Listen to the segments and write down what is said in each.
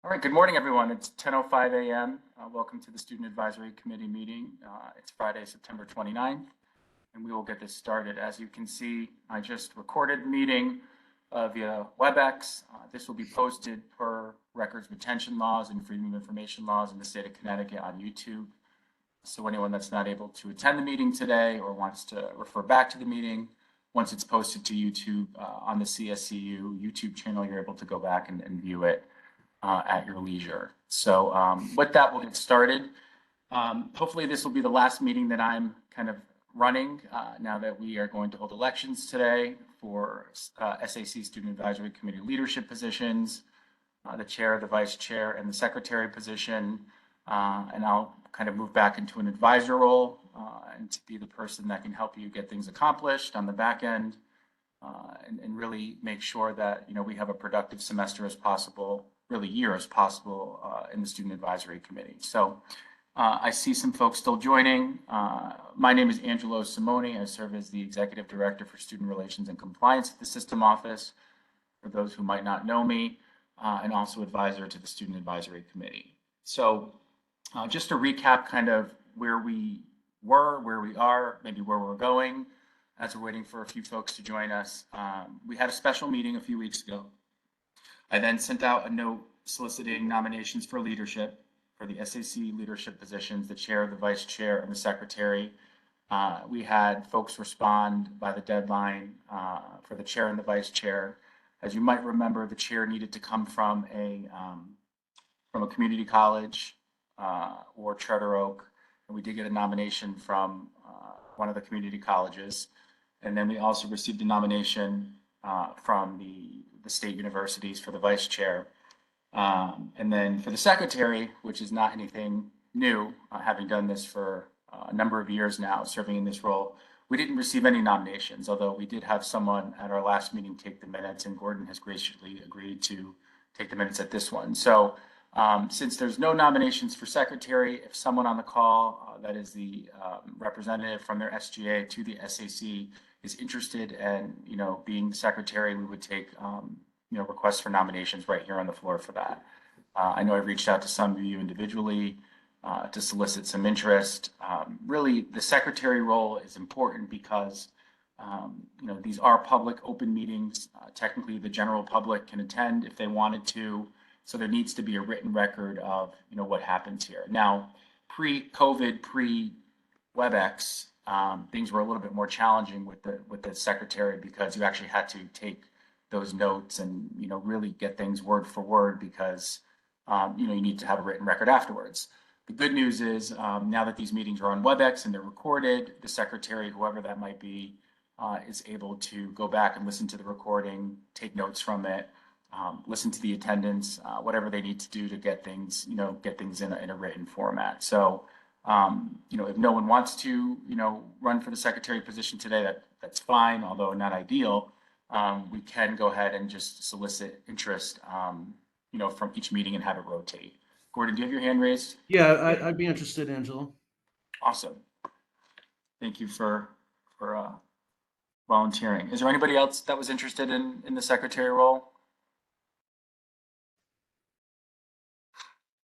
All right, good morning, everyone. It's 10:05 a.m. Welcome to the Student Advisory Committee meeting. It's Friday, September 29th, and we will get this started. As you can see, I just recorded the meeting via WebEx. This will be posted per records retention laws and freedom of information laws in the state of Connecticut on YouTube. So anyone that's not able to attend the meeting today or wants to refer back to the meeting, once it's posted to YouTube on the CSCU YouTube channel, you're able to go back and view it at your leisure. So with that, we'll get started. Hopefully this will be the last meeting that I'm kind of running now that we are going to hold elections today for SAC Student Advisory Committee leadership positions, the chair, the vice chair, and the secretary position. And I'll kind of move back into an advisor role and to be the person that can help you get things accomplished on the back end and really make sure that we have a productive semester as possible, really year as possible in the Student Advisory Committee. So I see some folks still joining. My name is Angelo Simone. I serve as the Executive Director for Student Relations and Compliance at the System Office, for those who might not know me, and also advisor to the Student Advisory Committee. So just to recap kind of where we were, where we are, maybe where we're going, as we're waiting for a few folks to join us. We had a special meeting a few weeks ago. I then sent out a note soliciting nominations for leadership for the SAC leadership positions, the chair, the vice chair, and the secretary. We had folks respond by the deadline for the chair and the vice chair. As you might remember, the chair needed to come from a community college or Charter Oak, and we did get a nomination from one of the community colleges. And then we also received a nomination from the state universities for the vice chair. And then for the secretary, which is not anything new, having done this for a number of years now, serving in this role, we didn't receive any nominations, although we did have someone at our last meeting take the minutes, and Gordon has graciously agreed to take the minutes at this one. So since there's no nominations for secretary, if someone on the call that is the representative from their SGA to the SAC is interested in being the secretary, we would take requests for nominations right here on the floor for that. I know I've reached out to some of you individually to solicit some interest. Really, the secretary role is important because these are public open meetings. Technically, the general public can attend if they wanted to. So there needs to be a written record of what happens here. Now, pre-COVID, pre-WebEx, things were a little bit more challenging with the secretary because you actually had to take those notes and really get things word for word because you need to have a written record afterwards. The good news is now that these meetings are on WebEx and they're recorded, the secretary, whoever that might be, is able to go back and listen to the recording, take notes from it, listen to the attendance, whatever they need to do to get things, in a written format. So, if no one wants to, run for the secretary position today, that's fine, although not ideal. We can go ahead and just solicit interest, from each meeting and have it rotate. Gordon, do you have your hand raised? Yeah, I'd be interested, Angelo. Awesome. Thank you for volunteering. Is there anybody else that was interested in the secretary role?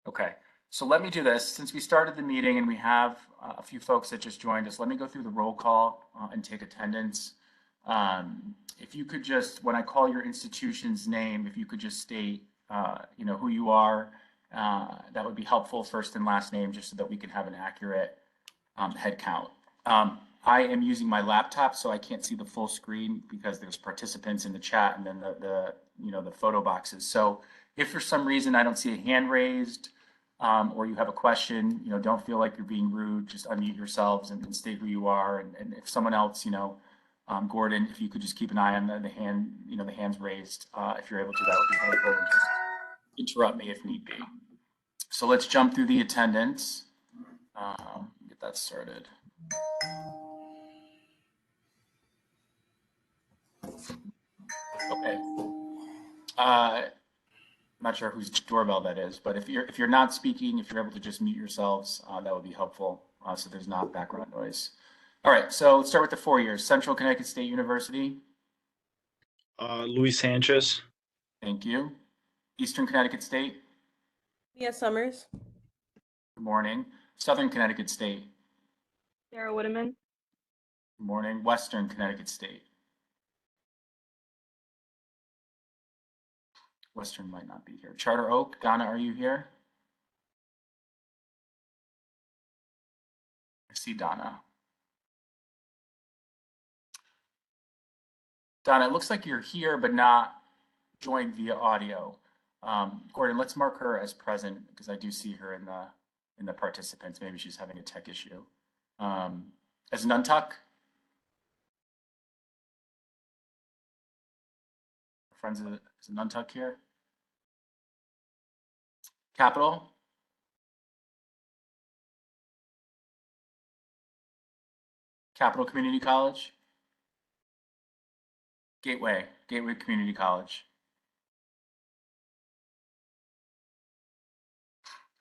Okay, so let me do this. Since we started the meeting and we have a few folks that just joined us, let me go through the roll call and take attendance. If you could just, when I call your institution's name, if you could just state, who you are, that would be helpful, first and last name, just so that we can have an accurate head count. I am using my laptop, so I can't see the full screen because there's participants in the chat and then the photo boxes. So if for some reason I don't see a hand raised or you have a question, don't feel like you're being rude, just unmute yourselves and state who you are. And if someone else, Gordon, if you could just keep an eye on the hand, the hands raised, if you're able to, that would be helpful. And just interrupt me if need be. So let's jump through the attendance. Get that started. Okay. I'm not sure whose doorbell that is, but if you're not speaking, if you're able to just mute yourselves, that would be helpful, so there's not background noise. All right, so let's start with the 4 years. Central Connecticut State University. Luis Sanchez. Thank you. Eastern Connecticut State. Mia Summers. Good morning. Southern Connecticut State. Sarah Whitteman. Good morning. Western Connecticut State. Western might not be here. Charter Oak, Donna, are you here? I see Donna. Donna, it looks like you're here, but not joined via audio. Gordon, let's mark her as present because I do see her in the participants. Maybe she's having a tech issue. As Nuntuck? Friends of is Nuntuck here? Capital? Capital Community College? Gateway Community College.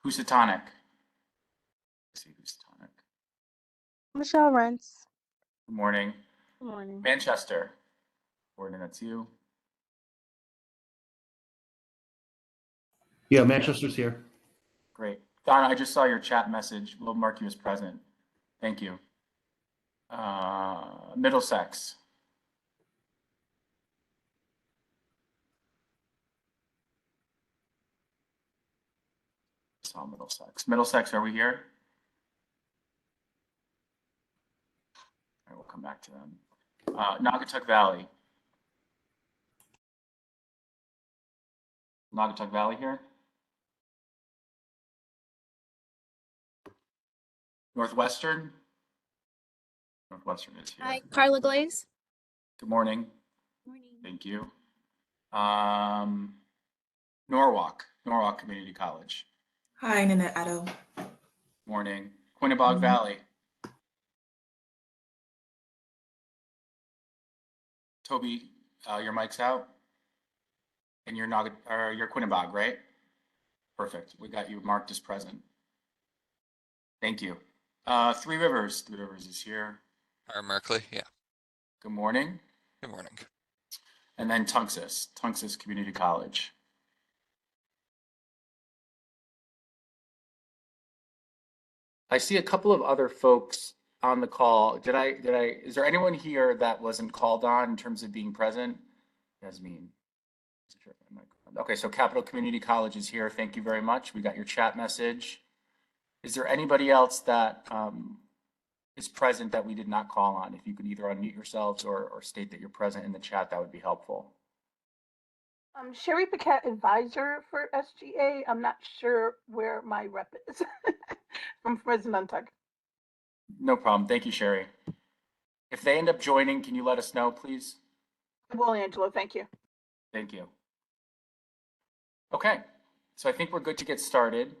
Housatonic? Let's see Housatonic. Michelle Rentz. Good morning. Good morning. Manchester? Gordon, that's you. Yeah, Manchester's here. Great. Donna, I just saw your chat message. We'll mark you as present. Thank you. Middlesex. Saw Middlesex. Middlesex, are we here? All right, we'll come back to them. Naugatuck Valley. Naugatuck Valley here? Northwestern? Northwestern is here. Hi, Carla Glaze. Good morning. Morning. Thank you. Norwalk Community College. Hi, Nanette Addo. Morning. Quinnebog Valley. Toby, your mic's out. And you're Quinnebog, right? Perfect. We got you marked as present. Thank you. Three Rivers. Three Rivers is here. Merkley, yeah. Good morning. Good morning. And then Tunxus Community College. I see a couple of other folks on the call. Is there anyone here that wasn't called on in terms of being present? Yasmin. Okay, so Capital Community College is here. Thank you very much. We got your chat message. Is there anybody else that is present that we did not call on? If you could either unmute yourselves or state that you're present in the chat, that would be helpful. Sherry Paquette, advisor for SGA. I'm not sure where my rep is. From President Nuntuck. No problem. Thank you, Sherry. If they end up joining, can you let us know, please? Well, Angela, thank you. Thank you. Okay, so I think we're good to get started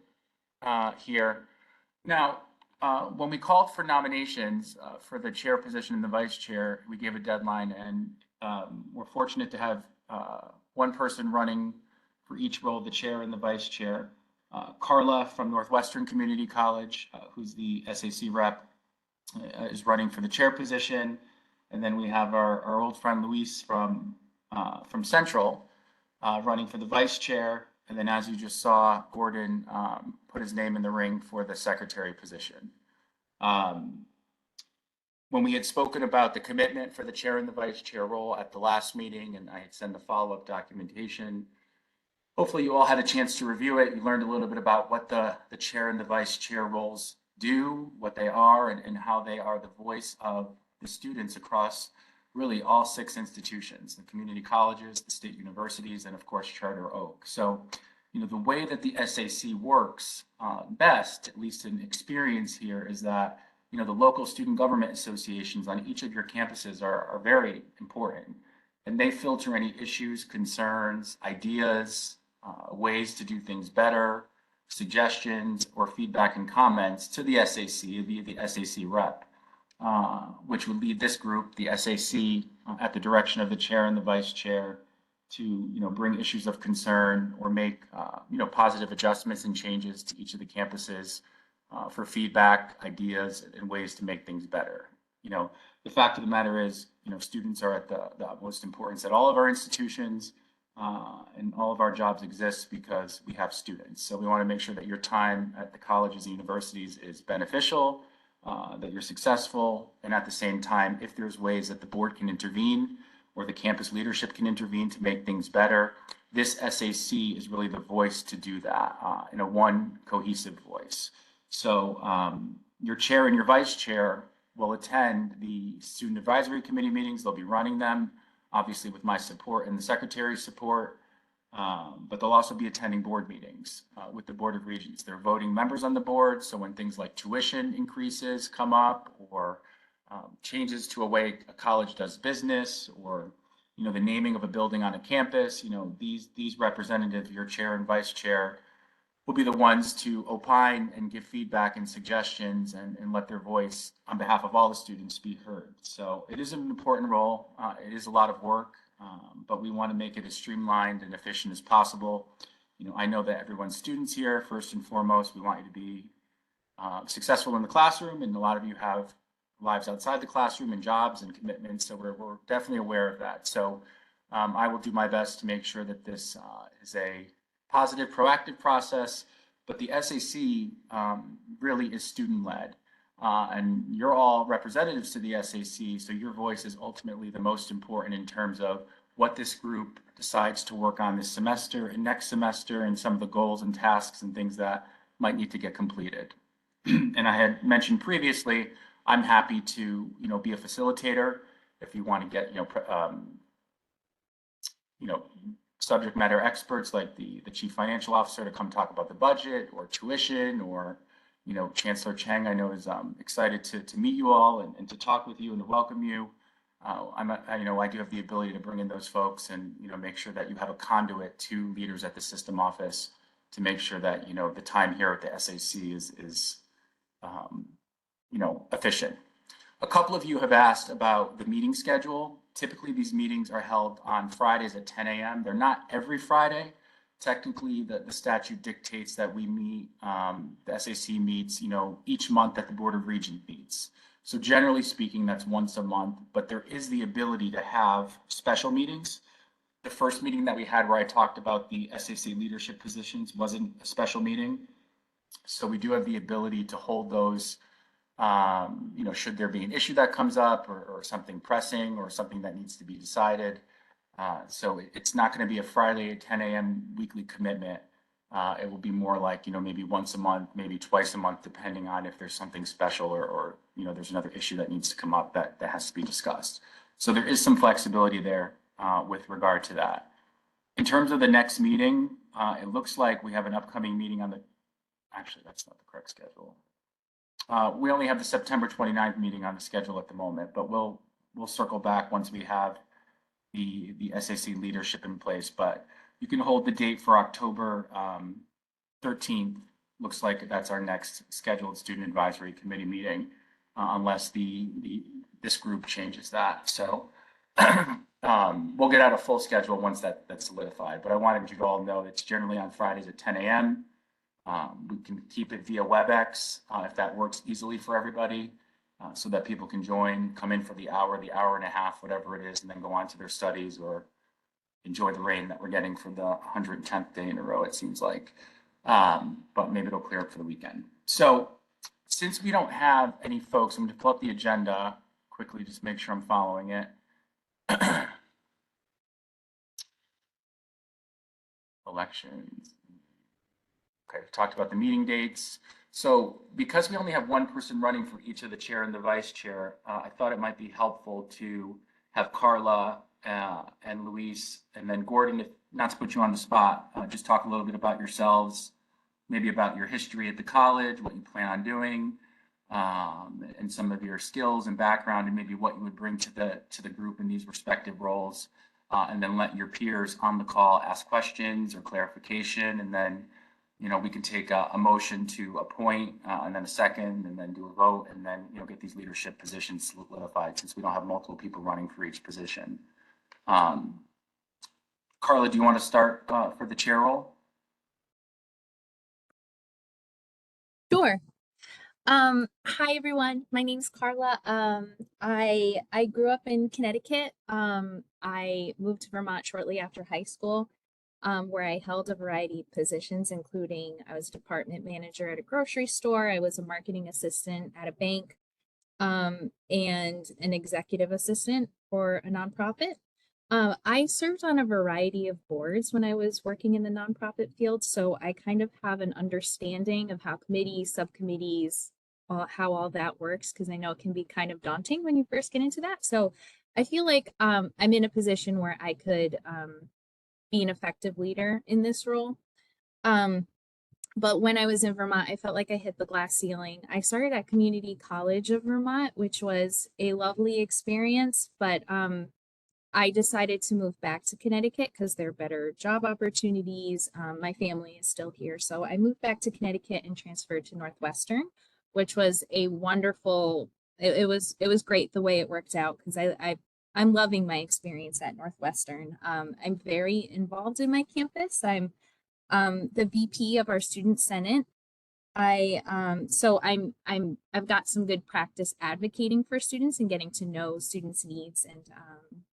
here. Now, when we called for nominations for the chair position and the vice chair, we gave a deadline, and we're fortunate to have one person running for each role, the chair and the vice chair. Carla from Northwestern Community College, who's the SAC rep, is running for the chair position. And then we have our old friend Luis from Central running for the vice chair. And then, as you just saw, Gordon put his name in the ring for the secretary position. When we had spoken about the commitment for the chair and the vice chair role at the last meeting, and I had sent the follow-up documentation, hopefully you all had a chance to review it. You learned a little bit about what the chair and the vice chair roles do, what they are, and how they are the voice of the students across really all 6 institutions, the community colleges, the state universities, and of course, Charter Oak. So, the way that the SAC works best, at least in experience here, is that, the local student government associations on each of your campuses are very important. And they filter any issues, concerns, ideas, ways to do things better, suggestions, or feedback and comments to the SAC via the SAC rep, which would lead this group, the SAC, at the direction of the chair and the vice chair, to bring issues of concern or make positive adjustments and changes to each of the campuses for feedback, ideas, and ways to make things better. The fact of the matter is, students are at the utmost importance at all of our institutions. and all of our jobs exist because we have students. So we want to make sure that your time at the colleges and universities is beneficial, that you're successful, and at the same time, if there's ways that the board can intervene or the campus leadership can intervene to make things better, this SAC is really the voice to do that in a one cohesive voice. So your chair and your vice chair will attend the student advisory committee meetings. They'll be running them, obviously with my support and the secretary's support, but they'll also be attending board meetings with the Board of Regents. They're voting members on the board, so when things like tuition increases come up or changes to a way a college does business, or the naming of a building on a campus, these representatives, your chair and vice chair, will be the ones to opine and give feedback and suggestions and let their voice on behalf of all the students be heard. So it is an important role. It is a lot of work, but we want to make it as streamlined and efficient as possible. I know that everyone's students here. First and foremost, we want you to be successful in the classroom, and a lot of you have lives outside the classroom and jobs and commitments, so we're definitely aware of that. So I will do my best to make sure that this is a positive, proactive process, but the SAC really is student-led, and you're all representatives to the SAC, so your voice is ultimately the most important in terms of what this group decides to work on this semester and next semester, and some of the goals and tasks and things that might need to get completed. And I had mentioned previously, I'm happy to, be a facilitator if you want to get, subject matter experts like the chief financial officer to come talk about the budget or tuition, or, Chancellor Cheng, I know, is excited to meet you all and to talk with you and to welcome you. I do have the ability to bring in those folks and, make sure that you have a conduit to leaders at the system office to make sure that, the time here at the SAC is efficient. A couple of you have asked about the meeting schedule. Typically, these meetings are held on Fridays at 10 a.m. They're not every Friday. Technically, the statute dictates that we meet, the SAC meets, each month that the Board of Regents meets. So generally speaking, that's once a month, but there is the ability to have special meetings. The first meeting that we had where I talked about the SAC leadership positions wasn't a special meeting. So we do have the ability to hold those, should there be an issue that comes up or something pressing or something that needs to be decided. So it's not going to be a Friday at 10 a.m. weekly commitment. It will be more like, maybe once a month, maybe twice a month, depending on if there's something special or there's another issue that needs to come up that has to be discussed. So there is some flexibility there with regard to that. In terms of the next meeting, it looks like we have an upcoming meeting on actually, that's not the correct schedule. We only have the September 29th meeting on the schedule at the moment, but we'll circle back once we have the SAC leadership in place. But you can hold the date for October 13th. Looks like that's our next scheduled student advisory committee meeting, unless this group changes that. So we'll get out a full schedule once that's solidified. But I wanted you to all know it's generally on Fridays at 10 a.m. We can keep it via WebEx if that works easily for everybody, so that people can join, come in for the hour and a half, whatever it is, and then go on to their studies or enjoy the rain that we're getting for the 110th day in a row, it seems like. But maybe it'll clear up for the weekend. So since we don't have any folks, I'm going to pull up the agenda quickly, just make sure I'm following it. Elections. Okay, we've talked about the meeting dates. So because we only have one person running for each of the chair and the vice chair, I thought it might be helpful to have Carla and Luis, and then Gordon, if not to put you on the spot, just talk a little bit about yourselves, maybe about your history at the college, what you plan on doing, and some of your skills and background, and maybe what you would bring to the group in these respective roles, and then let your peers on the call ask questions or clarification, and then we can take a motion to appoint and then a second and then do a vote and then, get these leadership positions solidified since we don't have multiple people running for each position. Carla, do you want to start for the chair role? Sure. Hi, everyone. My name's Carla. I grew up in Connecticut. I moved to Vermont shortly after high school, where I held a variety of positions, including I was department manager at a grocery store, I was a marketing assistant at a bank, and an executive assistant for a nonprofit. I served on a variety of boards when I was working in the nonprofit field, so I kind of have an understanding of how committees, subcommittees, how all that works, because I know it can be kind of daunting when you first get into that. So I feel like I'm in a position where I could be an effective leader in this role. But when I was in Vermont, I felt like I hit the glass ceiling. I started at Community College of Vermont, which was a lovely experience, but I decided to move back to Connecticut because there are better job opportunities. My family is still here. So I moved back to Connecticut and transferred to Northwestern, which was a wonderful, it was great the way it worked out because I'm loving my experience at Northwestern. I'm very involved in my campus. I'm the VP of our student senate. I've got some good practice advocating for students and getting to know students' needs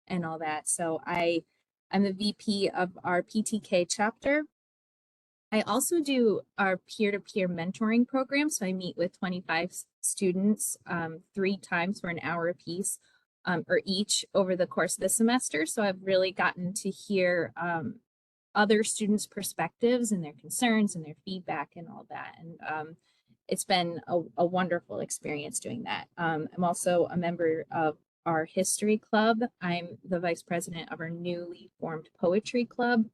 and all that. So I'm the VP of our PTK chapter. I also do our peer-to-peer mentoring program. So I meet with 25 students 3 times for an hour apiece or each over the course of the semester. So I've really gotten to hear other students' perspectives and their concerns and their feedback and all that. And it's been a wonderful experience doing that. I'm also a member of our history club. I'm the vice president of our newly formed poetry club.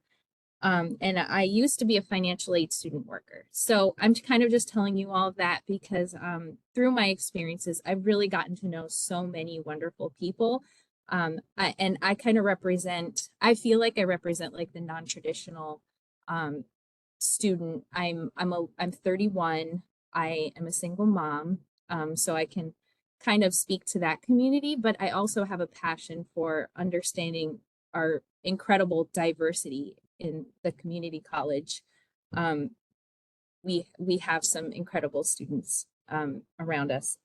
And I used to be a financial aid student worker. So I'm kind of just telling you all of that because through my experiences, I've really gotten to know so many wonderful people. I kind of represent, I feel like I represent like the non-traditional student. I'm 31. I am a single mom. So I can kind of speak to that community, but I also have a passion for understanding our incredible diversity in the community college. We have some incredible students around us.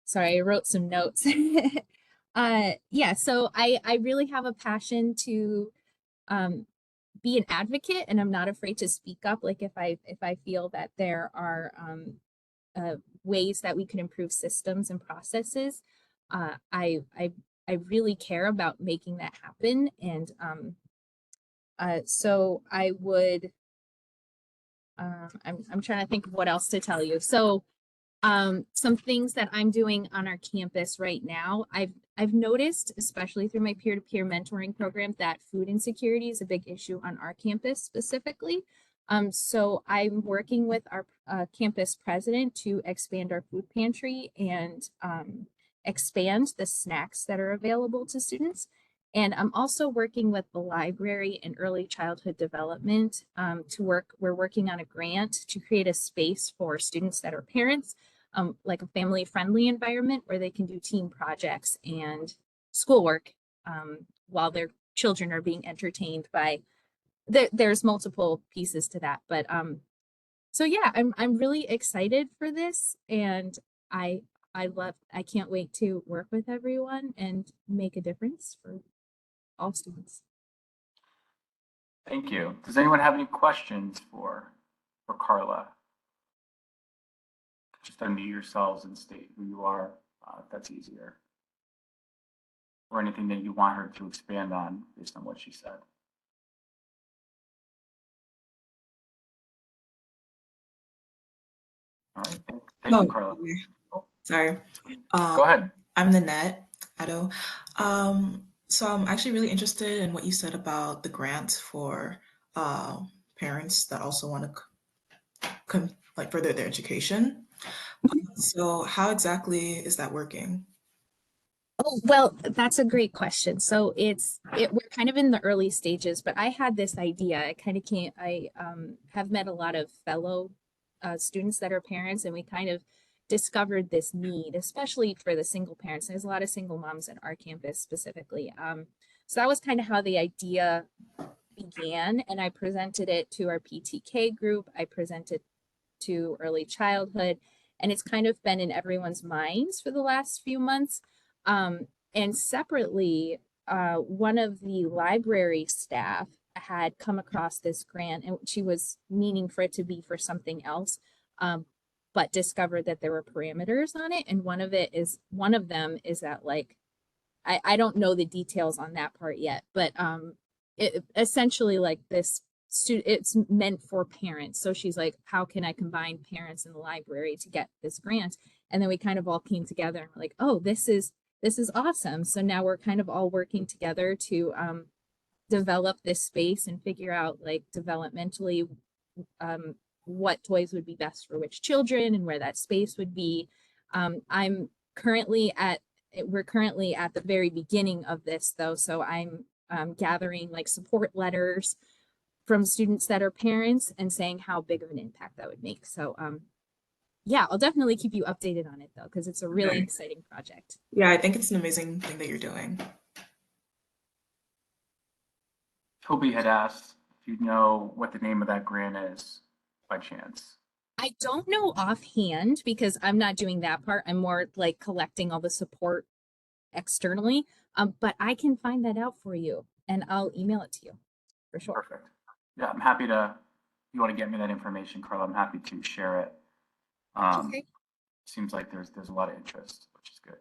Sorry, I wrote some notes. Yeah, so I really have a passion to be an advocate, and I'm not afraid to speak up. Like if I feel that there are ways that we can improve systems and processes, I really care about making that happen. And so I would, I'm trying to think of what else to tell you. So some things that I'm doing on our campus right now, I've noticed, especially through my peer-to-peer mentoring program, that food insecurity is a big issue on our campus specifically. So I'm working with our campus president to expand our food pantry and expand the snacks that are available to students. And I'm also working with the library and early childhood development we're working on a grant to create a space for students that are parents, like a family-friendly environment where they can do team projects and schoolwork while their children are being entertained by, there's multiple pieces to that. But so yeah, I'm really excited for this, and I can't wait to work with everyone and make a difference for all students. Thank you. Does anyone have any questions for Carla? Just unmute yourselves and state who you are, if that's easier. Or anything that you want her to expand on based on what she said. All right, thank you, Carla. Sorry. Go ahead. I'm Nanette Addo. So I'm actually really interested in what you said about the grants for parents that also want to like further their education. So how exactly is that working? Oh, well, that's a great question. So we're kind of in the early stages, but I had this idea. I have met a lot of fellow students that are parents, and we kind of discovered this need, especially for the single parents. There's a lot of single moms at our campus specifically. So that was kind of how the idea began, and I presented it to our PTK group. I presented to early childhood, and it's kind of been in everyone's minds for the last few months. And separately, one of the library staff had come across this grant and she was meaning for it to be for something else, but discovered that there were parameters on it. And one of them is that, like, I don't know the details on that part yet, but it essentially, like, this student, it's meant for parents. So she's like, how can I combine parents in the library to get this grant? And then we kind of all came together and we're like, oh, this is awesome. So now we're kind of all working together to develop this space and figure out, like, developmentally what toys would be best for which children and where that space would be. We're currently at the very beginning of this, though, so I'm gathering, like, support letters from students that are parents and saying how big of an impact that would make. So yeah, I'll definitely keep you updated on it, though, because it's a really exciting project. Yeah, I think it's an amazing thing that you're doing. Toby had asked if you know what the name of that grant is by chance. I don't know offhand because I'm not doing that part. I'm more like collecting all the support externally. But I can find that out for you and I'll email it to you for sure. Perfect. Yeah, I'm happy to, if you want to get me that information, Carla, I'm happy to share it. Okay. Seems like there's a lot of interest, which is good.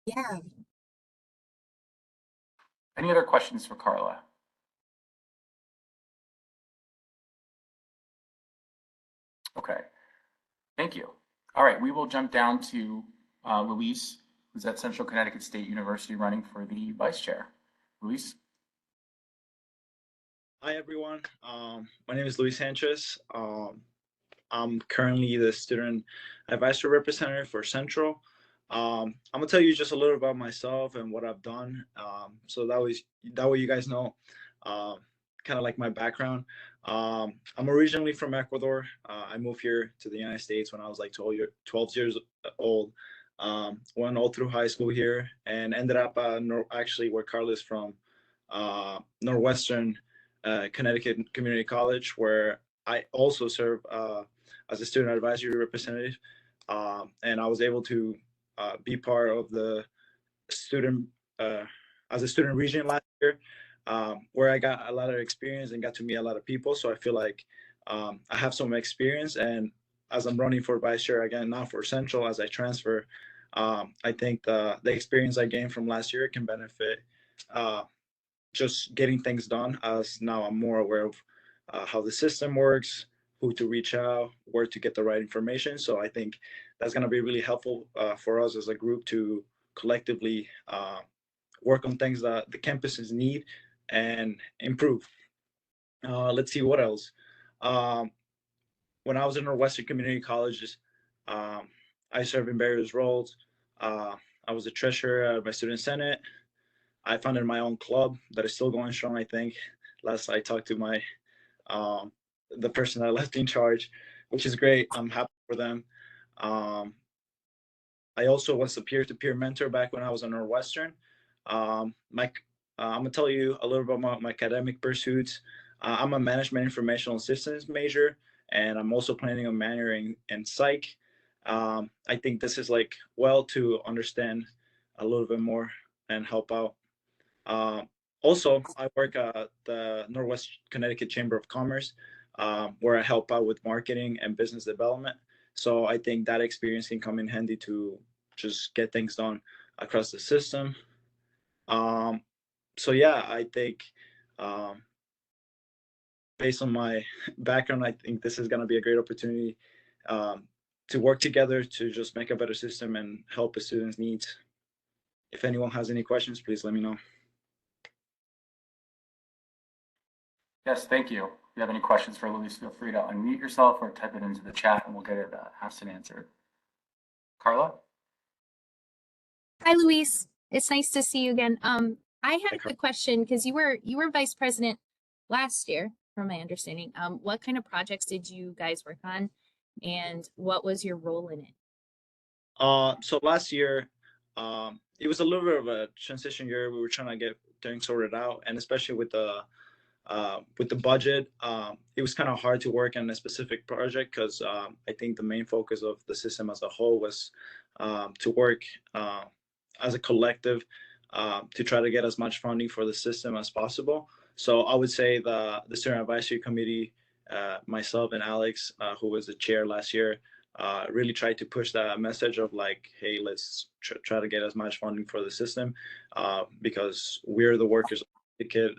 Yeah. Any other questions for Carla? Okay, thank you. All right, we will jump down to Luis, who's at Central Connecticut State University running for the vice chair. Luis? Hi, everyone. My name is Luis Sanchez. I'm currently the student advisory representative for Central. I'm gonna tell you just a little about myself and what I've done. So that way you guys know kind of like my background. I'm originally from Ecuador. I moved here to the United States when I was like 12 years old. Went all through high school here and ended up actually where Carla is from, Northwestern Connecticut Community College, where I also serve as a student advisory representative. And I was able to be part of the student, as a student region last year, where I got a lot of experience and got to meet a lot of people. So I feel like I have some experience. And as I'm running for vice chair again, now for Central, as I transfer, I think the experience I gained from last year can benefit just getting things done, as now I'm more aware of how the system works, who to reach out, where to get the right information. So I think that's going to be really helpful for us as a group to collectively work on things that the campuses need and improve. Let's see what else. When I was in Northwestern Community Colleges, I served in various roles. I was the treasurer of my student senate. I founded my own club that is still going strong, I think. Last I talked to my the person that left in charge, which is great. I'm happy for them. I also was a peer-to-peer mentor back when I was in Northwestern. I'm gonna tell you a little bit about my academic pursuits. I'm a management informational systems major, and I'm also planning on minoring in psych. I think this is like well to understand a little bit more and help out. Also, I work at the Northwest Connecticut Chamber of Commerce, where I help out with marketing and business development. So I think that experience can come in handy to just get things done across the system. So yeah, I think based on my background, I think this is going to be a great opportunity to work together to just make a better system and help the students' needs. If anyone has any questions, please let me know. Yes, thank you. If you have any questions for Luis, feel free to unmute yourself or type it into the chat and we'll get it asked and answered. Carla? Hi, Luis. It's nice to see you again. I had a Carla. quick question because you were vice president last year, from my understanding. What kind of projects did you guys work on, and what was your role in it? So last year, it was a little bit of a transition year. We were trying to get things sorted out, and especially with the budget, it was kind of hard to work on a specific project because I think the main focus of the system as a whole was to work as a collective to try to get as much funding for the system as possible. So I would say the student advisory committee, myself and Alex, who was the chair last year, really tried to push that message of like, hey, let's try to get as much funding for the system because we're the workers of the kid.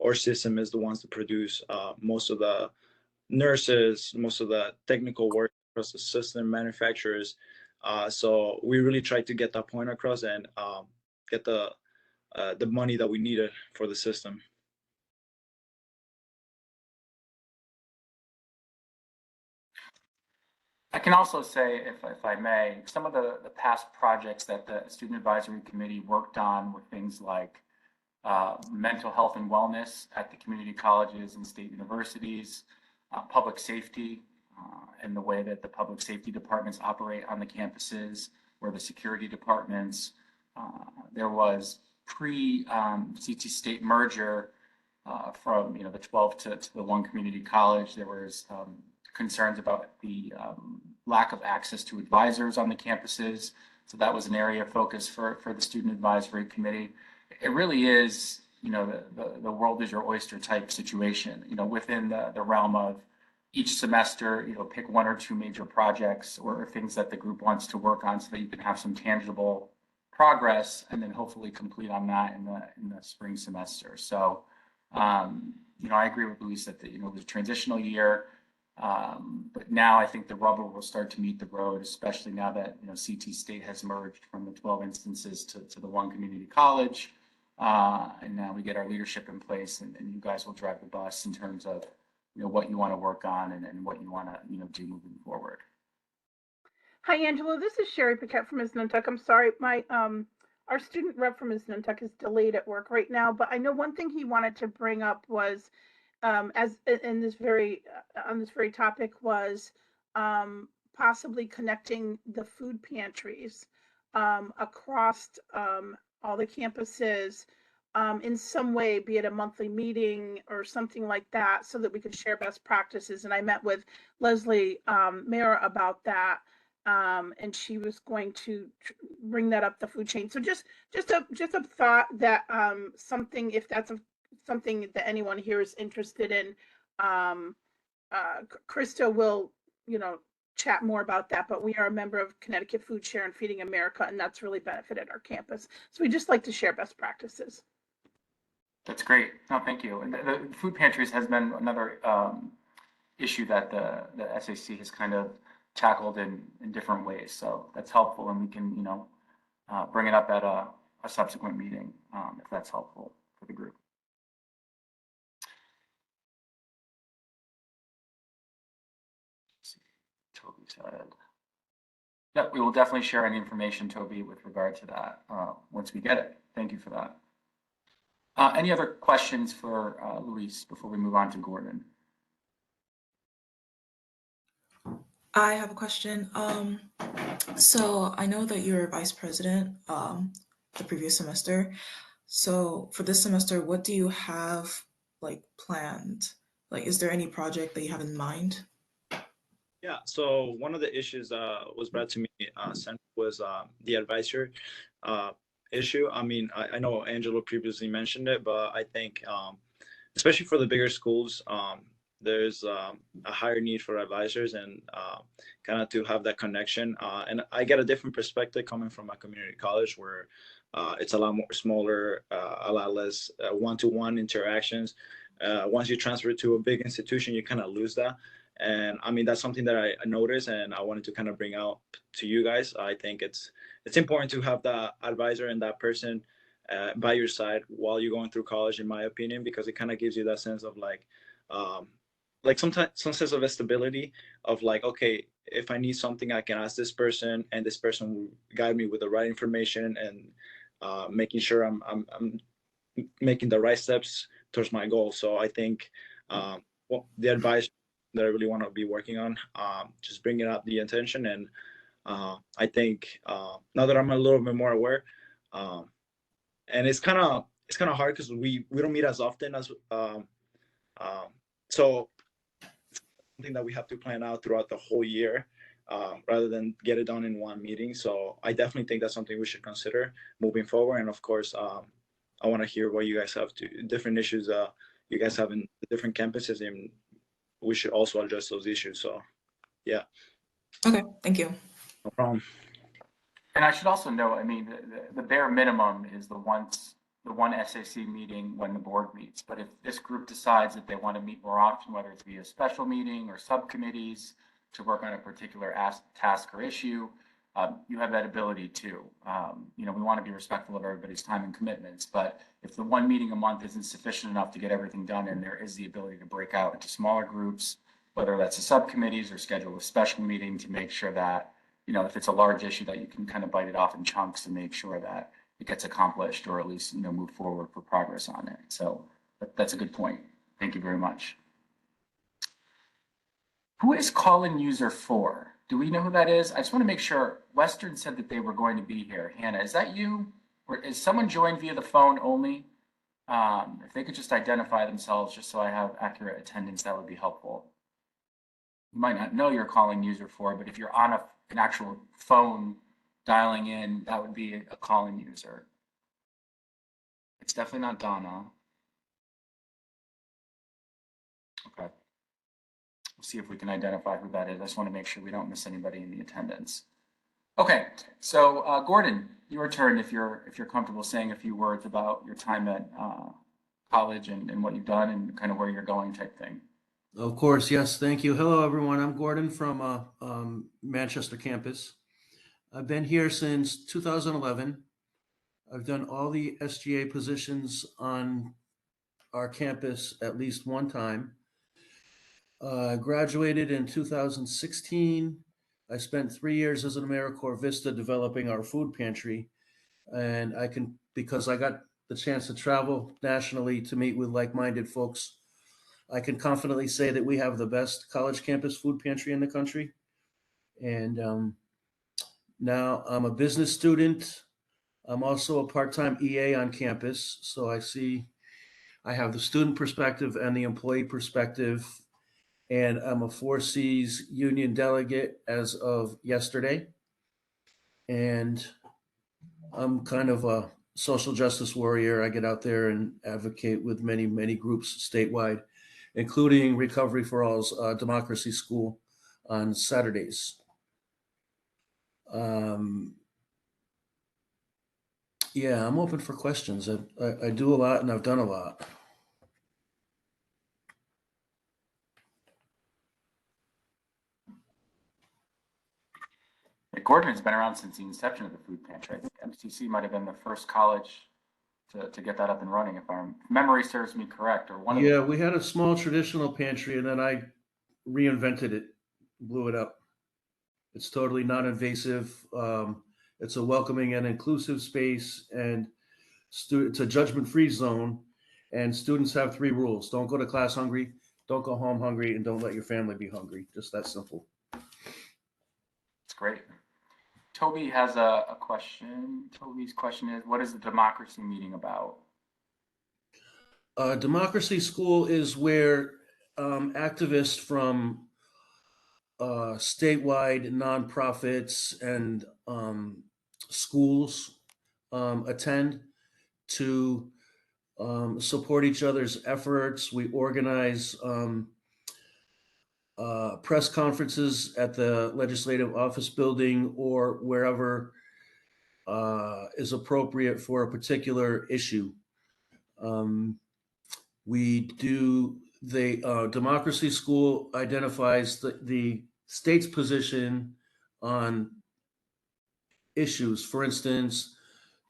Our system is the ones to produce most of the nurses, most of the technical work across the system, manufacturers. So we really tried to get that point across and get the money that we needed for the system. I can also say, if I may, some of the past projects that the Student Advisory Committee worked on were things like mental health and wellness at the community colleges and state universities, public safety, and the way that the public safety departments operate on the campuses, where the security departments. There was pre-CT State merger from the 12 to the one community college. There was concerns about the lack of access to advisors on the campuses. So that was an area of focus for the Student Advisory Committee. It really is, the world is your oyster type situation, within the realm of each semester, pick one or two major projects or things that the group wants to work on so that you can have some tangible progress and then hopefully complete on that in the spring semester. So, I agree with Luis that it was a transitional year. But now I think the rubber will start to meet the road, especially now that CT State has merged from the 12 instances to the one community college. And now we get our leadership in place, and you guys will drive the bus in terms of what you want to work on and what you want to do moving forward. Hi, Angela. This is Sherry Paquette from Nantucket. I'm sorry, my our student rep from Nantucket is delayed at work right now, but I know one thing he wanted to bring up was as in this very on this very topic was possibly connecting the food pantries across all the campuses in some way, be it a monthly meeting or something like that, so that we could share best practices. And I met with Leslie Mayer about that, and she was going to bring that up the food chain. So just a thought that something, if that's something that anyone here is interested in, Krista will, chat more about that, but we are a member of Connecticut Food Share and Feeding America, and that's really benefited our campus. So we just like to share best practices. That's great. No, thank you. And the food pantries has been another issue that the SAC has kind of tackled in different ways. So that's helpful, and we can, bring it up at a subsequent meeting if that's helpful for the group. Toby said, yeah, we will definitely share any information, Toby, with regard to that once we get it. Thank you for that. Any other questions for Luis before we move on to Gordon? I have a question. So I know that you're vice president the previous semester. So for this semester, what do you have planned? Is there any project that you have in mind? Yeah, so one of the issues was brought to me was the advisor issue. I mean, I know Angelo previously mentioned it, but I think especially for the bigger schools, there's a higher need for advisors and kind of to have that connection. And I get a different perspective coming from a community college where it's a lot more smaller, a lot less one-to-one interactions. Once you transfer to a big institution, you kind of lose that. And I mean, that's something that I noticed and I wanted to kind of bring out to you guys. I think it's important to have that advisor and that person by your side while you're going through college, in my opinion, because it kind of gives you that sense of sometimes some sense of stability of okay, if I need something, I can ask this person and this person will guide me with the right information and making sure I'm making the right steps towards my goal. So I think the advice that I really want to be working on, just bringing up the intention. And I think now that I'm a little bit more aware, and it's kind of hard because we don't meet as often as so something that we have to plan out throughout the whole year. rather than get it done in one meeting. So I definitely think that's something we should consider moving forward. And of course, I want to hear what you guys have to different issues you guys have in the different campuses, and we should also address those issues. So yeah, Okay, thank you. no problem. And I should also note, I mean, the bare minimum is the one SAC meeting when the board meets. But if this group decides that they want to meet more often, whether it's via special meeting or subcommittees to work on a particular task or issue, you have that ability too. You know, we want to be respectful of everybody's time and commitments, but if the one meeting a month isn't sufficient enough to get everything done, and there is the ability to break out into smaller groups, whether that's the subcommittees or schedule a special meeting to make sure that, you know, if it's a large issue, that you can kind of bite it off in chunks and make sure that it gets accomplished, or at least, you know, move forward for progress on it. So that's a good point. Thank you very much. Who is call-in user 4? Do we know who that is? I just want to make sure. Western said that they were going to be here. Hannah, is that you? Or is someone joined via the phone only? If they could just identify themselves just so I have accurate attendance, that would be helpful. You might not know you're calling user 4, but if you're on an actual phone dialing in, that would be a calling user. It's definitely not Donna. Okay. We'll see if we can identify who that is. I just want to make sure we don't miss anybody in the attendance. Okay, so Gordon, your turn if you're comfortable saying a few words about your time at college and what you've done and kind of where you're going type thing. Of course, yes, thank you. Hello, everyone. I'm Gordon from Manchester campus. I've been here since 2011. I've done all the SGA positions on our campus at least one time. Graduated in 2016. I spent 3 years as an AmeriCorps Vista developing our food pantry. And because I got the chance to travel nationally to meet with like-minded folks, I can confidently say that we have the best college campus food pantry in the country. And now I'm a business student. I'm also a part-time EA on campus. So I have the student perspective and the employee perspective. And I'm a 4Cs union delegate as of yesterday. And I'm kind of a social justice warrior. I get out there and advocate with many, many groups statewide, including Recovery for All's Democracy School on Saturdays. Yeah, I'm open for questions. I do a lot and I've done a lot. Gordon has been around since the inception of the food pantry. I think MCC might have been the first college to get that up and running, if memory serves me correct, or one of Yeah, we had a small traditional pantry and then I reinvented it, blew it up. It's totally non-invasive. It's a welcoming and inclusive space, and it's a judgment-free zone. And students have 3 rules: don't go to class hungry, don't go home hungry, and don't let your family be hungry. Just that simple. It's great. Toby has a question. Toby's question is, what is the democracy meeting about? Democracy School is where activists from statewide nonprofits and schools attend to support each other's efforts. We organize press conferences at the Legislative Office Building or wherever is appropriate for a particular issue. The Democracy School identifies the state's position on issues. For instance,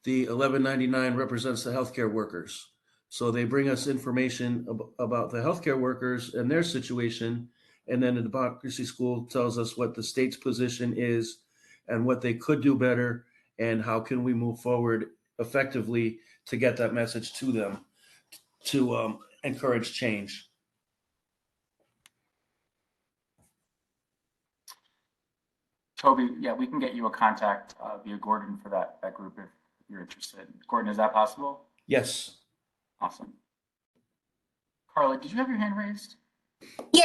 the 1199 represents the healthcare workers. So they bring us information about the healthcare workers and their situation. And then the Democracy School tells us what the state's position is and what they could do better and how can we move forward effectively to get that message to them to encourage change. Toby, yeah, we can get you a contact via Gordon for that group if you're interested. Gordon, is that possible? Yes. Awesome. Carla, did you have your hand raised? Yeah,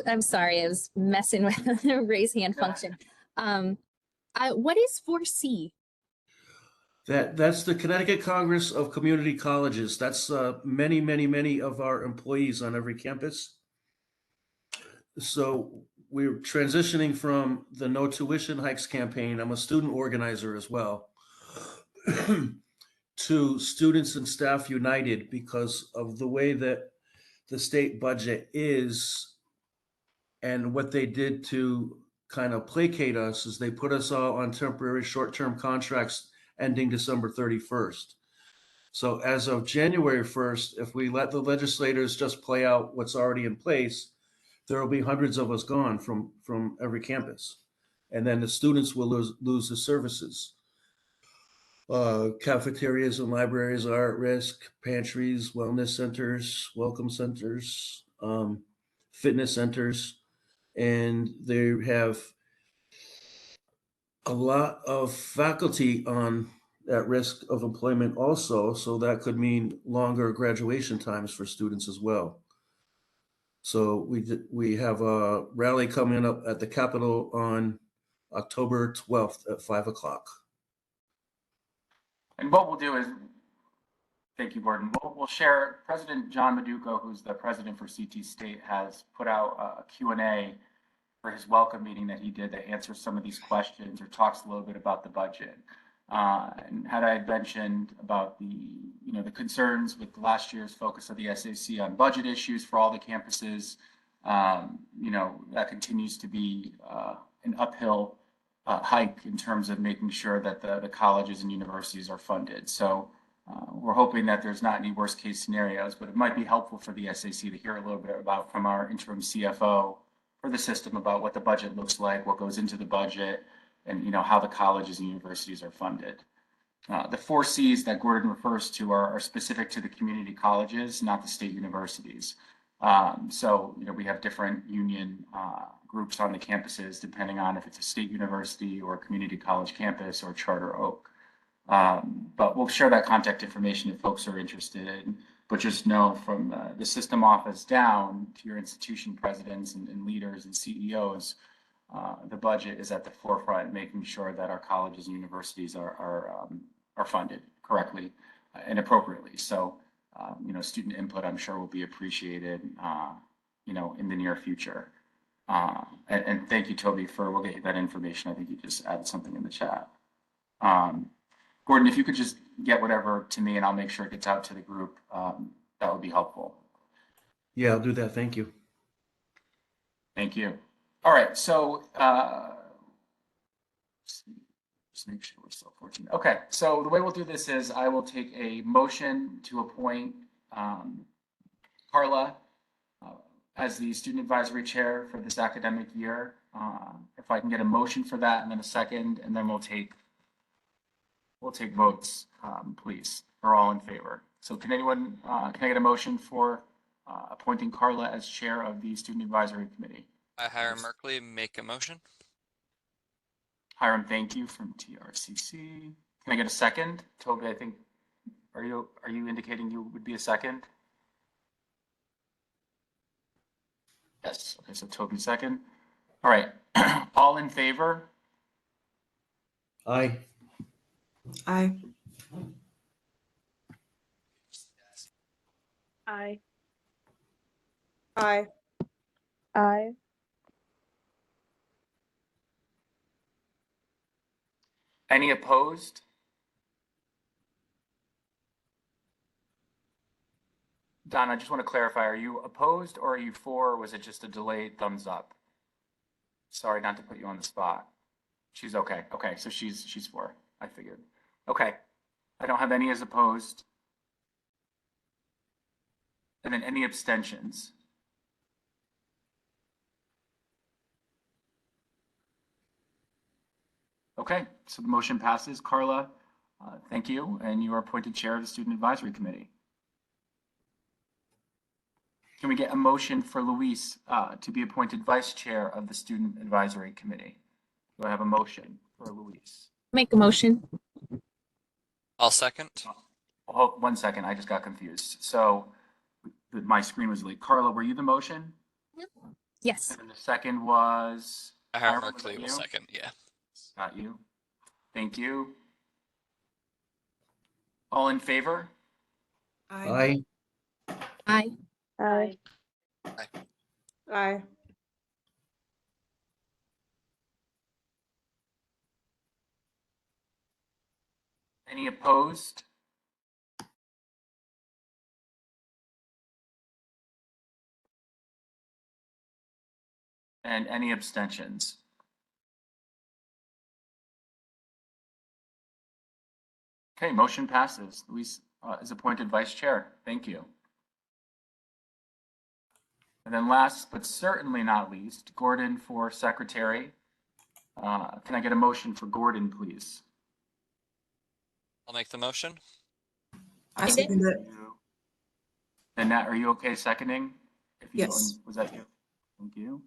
I'm sorry, I was messing with the raise hand function. What is 4C? That's the Connecticut Congress of Community Colleges. That's many of our employees on every campus. So we're transitioning from the no tuition hikes campaign. I'm a student organizer as well. To Students and Staff United because of the way that the state budget is and what they did to kind of placate us is they put us all on temporary short-term contracts ending December 31st. So as of January 1st, if we let the legislators just play out what's already in place, there will be hundreds of us gone from every campus. And then the students will lose the services. Cafeterias and libraries are at risk, pantries, wellness centers, welcome centers, fitness centers, and they have a lot of faculty on at risk of employment also, so that could mean longer graduation times for students as well. So we have a rally coming up at the Capitol on October 12th at 5 o'clock. And what we'll do is, thank you, Gordon. We'll share, President John Maduco, who's the president for CT State, has put out a Q&A for his welcome meeting that he did that answers some of these questions or talks a little bit about the budget. And had I mentioned about the concerns with last year's focus of the SAC on budget issues for all the campuses, that continues to be an uphill hike in terms of making sure that the colleges and universities are funded. So we're hoping that there's not any worst case scenarios, but it might be helpful for the SAC to hear a little bit about from our interim CFO for the system about what the budget looks like, what goes into the budget, and how the colleges and universities are funded. The 4 C's that Gordon refers to are specific to the community colleges, not the state universities. So we have different union groups on the campuses depending on if it's a state university or a community college campus or charter oak. But we'll share that contact information if folks are interested. But just know from the system office down to your institution presidents and leaders and CEOs, the budget is at the forefront, making sure that our colleges and universities are funded correctly and appropriately. So, student input, I'm sure, will be appreciated, in the near future. And thank you, Toby, we'll get you that information. I think you just added something in the chat. Gordon, if you could just get whatever to me and I'll make sure it gets out to the group, that would be helpful. Yeah, I'll do that. Thank you. Thank you. All right, so just make sure we're still 14. Okay, so the way we'll do this is I will take a motion to appoint Carla as the student advisory chair for this academic year. If I can get a motion for that and then a second, and then we'll take votes, please, or all in favor. So can I get a motion for appointing Carla as chair of the student advisory committee? I, Hiram Merkley, make a motion. Hiram, thank you, from TRCC. Can I get a second? Toby, I think, are you indicating you would be a second? Yes, okay, so Toby second. All right, all in favor? Aye. Aye. Aye. Aye. Aye. Any opposed? Don, I just want to clarify, are you opposed or are you for, or was it just a delayed thumbs up? Sorry not to put you on the spot. She's okay. Okay, so she's for, I figured. Okay, I don't have any as opposed. And then any abstentions? Okay, so the motion passes. Carla, thank you, and you are appointed chair of the Student Advisory Committee. Can we get a motion for Luis to be appointed vice chair of the Student Advisory Committee? Do I have a motion for Luis? Make a motion. I'll second. Oh, 1 second, I just got confused. So my screen was late. Carla, were you the motion? Yes. And the second was? Hiram Hiram, was that Merkley will you? second, yeah. Got you. Thank you. All in favor? Aye. Aye. Aye. Aye. Aye. Any opposed? And any abstentions? Okay, motion passes. Luis is appointed vice chair. Thank you. And then last but certainly not least, Gordon for secretary. Can I get a motion for Gordon, please? I'll make the motion. I Second. second it. And Nat, are you okay seconding? If you Yes. Was that you? Thank you.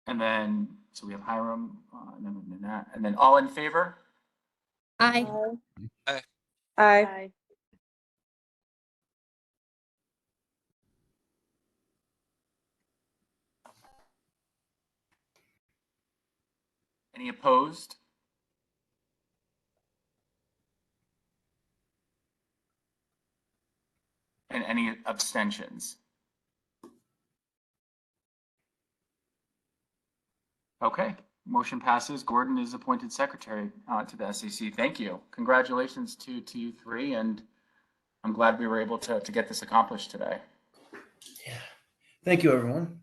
And then, so we have Hiram, and then Nat, and then all in favor? Aye. Aye. Aye. Any opposed? And any abstentions? Okay, motion passes. Gordon is appointed secretary to the SAC. Thank you. Congratulations to you three, and I'm glad we were able to get this accomplished today. Yeah. Thank you, everyone.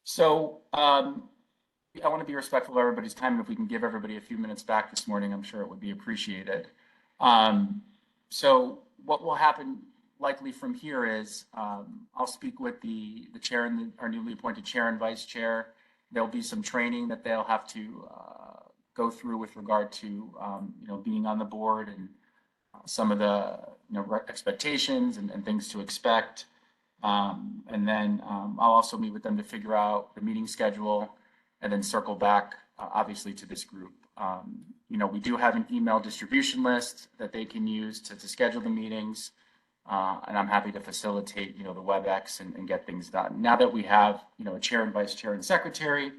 So I want to be respectful of everybody's time, and if we can give everybody a few minutes back this morning, I'm sure it would be appreciated. So what will happen likely from here is I'll speak with the chair and our newly appointed chair and vice chair. There'll be some training that they'll have to go through with regard to being on the board and some of the expectations and things to expect. And then I'll also meet with them to figure out the meeting schedule and then circle back, obviously, to this group. We do have an email distribution list that they can use to schedule the meetings. And I'm happy to facilitate, the WebEx and get things done. Now that we have, a chair and vice chair and secretary,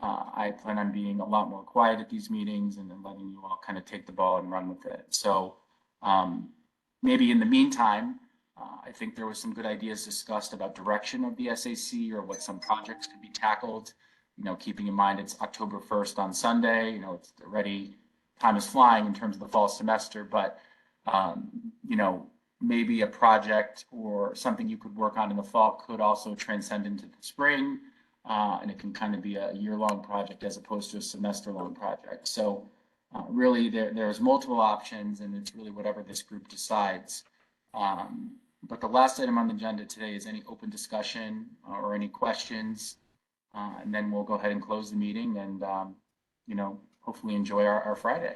I plan on being a lot more quiet at these meetings and then letting you all kind of take the ball and run with it. So maybe in the meantime, I think there was some good ideas discussed about direction of the SAC or what some projects could be tackled. Keeping in mind it's October 1st on Sunday. It's already time is flying in terms of the fall semester, but maybe a project or something you could work on in the fall could also transcend into the spring, and it can kind of be a year-long project as opposed to a semester-long project. So really, there's multiple options, and it's really whatever this group decides. But the last item on the agenda today is any open discussion or any questions, and then we'll go ahead and close the meeting and, hopefully enjoy our Friday.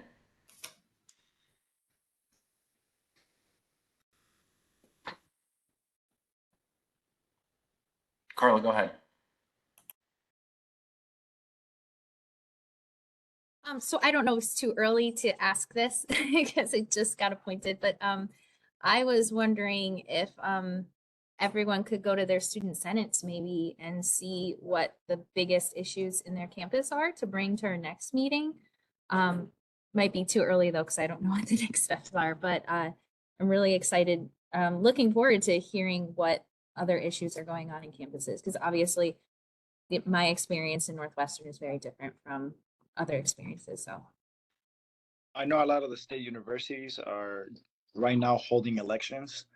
Carla, go ahead. So I don't know if it's too early to ask this because I just got appointed, but I was wondering if everyone could go to their student senates maybe and see what the biggest issues in their campus are to bring to our next meeting. Might be too early though, because I don't know what the next steps are, but I'm really excited. Looking forward to hearing what other issues are going on in campuses, because obviously my experience in Northwestern is very different from other experiences. So I know a lot of the state universities are right now holding elections,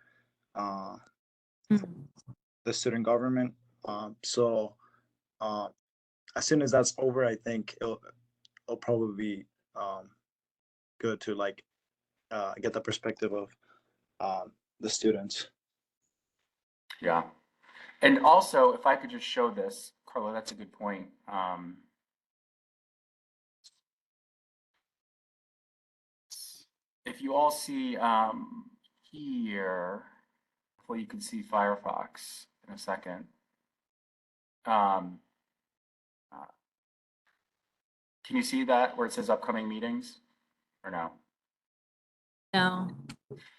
the student government. So as soon as that's over, I think it'll probably be good to get the perspective of the students. Yeah. And also, if I could just show this, Carla, that's a good point. If you all see here, hopefully you can see Firefox in a second. Can you see that where it says upcoming meetings or no? no,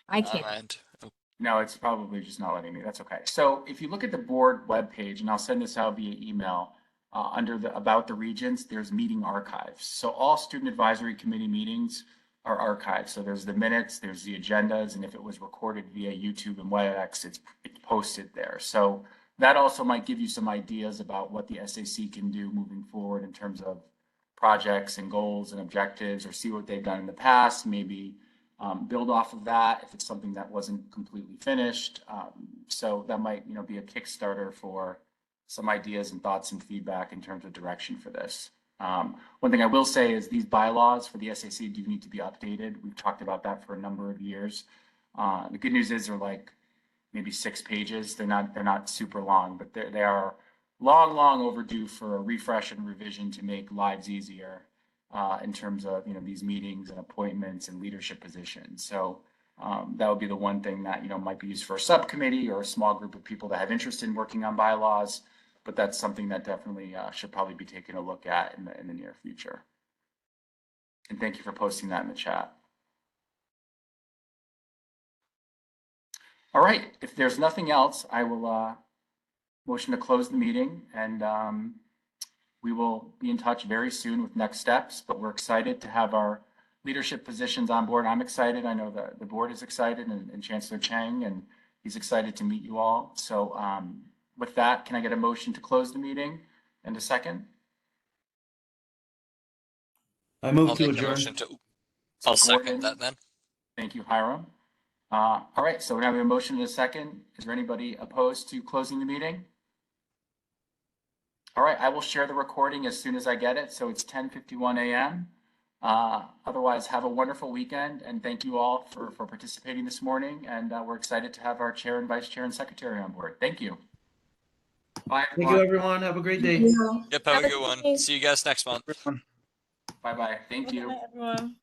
I can't. And No, it's probably just not letting me. That's okay. So if you look at the board webpage, and I'll send this out via email, under the About the Regents, there's meeting archives. So all student advisory committee meetings are archived. So there's the minutes, there's the agendas, and if it was recorded via YouTube and WebEx, it's posted there. So that also might give you some ideas about what the SAC can do moving forward in terms of projects and goals and objectives, or see what they've done in the past, maybe build off of that if it's something that wasn't completely finished. So that might, be a Kickstarter for some ideas and thoughts and feedback in terms of direction for this. One thing I will say is these bylaws for the SAC do need to be updated. We've talked about that for a number of years. The good news is they're like maybe 6 pages. They're not super long, but they are long overdue for a refresh and revision to make lives easier in terms of these meetings and appointments and leadership positions. So that would be the one thing that might be used for a subcommittee or a small group of people that have interest in working on bylaws. But that's something that definitely should probably be taken a look at in the near future. And thank you for posting that in the chat. All right, if there's nothing else, I will motion to close the meeting, and we will be in touch very soon with next steps, but we're excited to have our leadership positions on board. I'm excited. I know that the board is excited, and Chancellor Chang, and he's excited to meet you all. So with that, can I get a motion to close the meeting and a second? I move I'll to make the adjourn. motion to. I'll second that then. Thank you, Hiram. All right, so we have a motion and a second. Is there anybody opposed to closing the meeting? All right, I will share the recording as soon as I get it. So it's 10:51 a.m. Otherwise, have a wonderful weekend, and thank you all for participating this morning. And we're excited to have our chair and vice chair and secretary on board. Thank you. Bye, Thank everyone. you, everyone. Have a great day. Yeah. Yep, have a good one. See you guys next month. Bye-bye. Thank you. Everyone.